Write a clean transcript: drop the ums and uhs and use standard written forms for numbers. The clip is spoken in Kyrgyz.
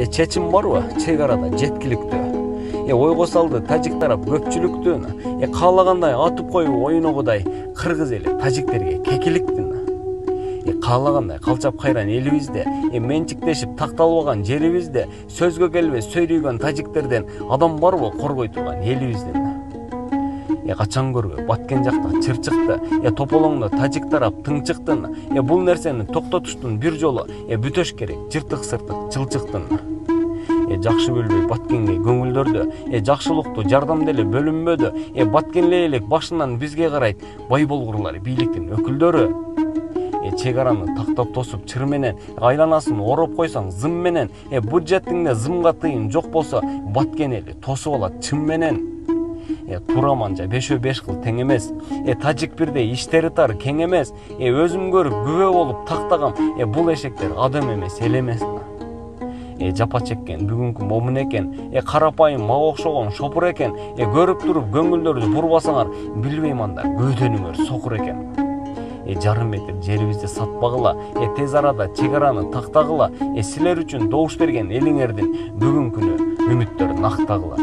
чечим барбы? Чек арада жеткиликтүү. Ойго салды тажик тарап көпчүлүктүн. Каалагандай атып коюу ойногудай кыргыз эли тажиктерге кекиликтин. Каалагандай калчап кайран элибизде, менчиктешип такталбаган жерибизде, сөзгө келбей сөйлөгөн тажиктерден адам барбы коргой турган элибизден. Качан көрбөй баткен жакта чырчыкты, тополоңдо тажик тарап тыңчыктын. Бул нерсени токтотуштун бир жолу бүтөш керек жыртык сыртык чылчыктын. Жакшы бөлбөй баткенге көңүлдөрдү, жакшылыктуу жардам деле бөлүнбөдү. Баткенле элек башынан бизге карайт бай болгурлар бийликтин өкүлдөрү. Чек араны тактап тосуп чыр менен, айланасын ороп койсоң зым менен, бюджеттиңде зымга тыйын жок болсо баткен эли тосуп алат чын менен. Туура манжа 5/5 кыл тең эмес. Тажик бирдей иштери тар кең эмес. Өзүм көрүп күбө болуп тактагам. Бул эшектер адам эмес, эл эмес. Жапа чеккен бүгүнкү момун экен. Карапайым мага окшогон шопур экен. Көрүп туруп көңүлдөрдү бурбасаңар, билбейм анда көөдөнүңөр сокур экен. Жарым метр жерибизди сатпагыла, тез арада чек араны тактагыла, силер үчүн добуш берген элиңердин бүгүнкүнү үмүттөрүн актагыла.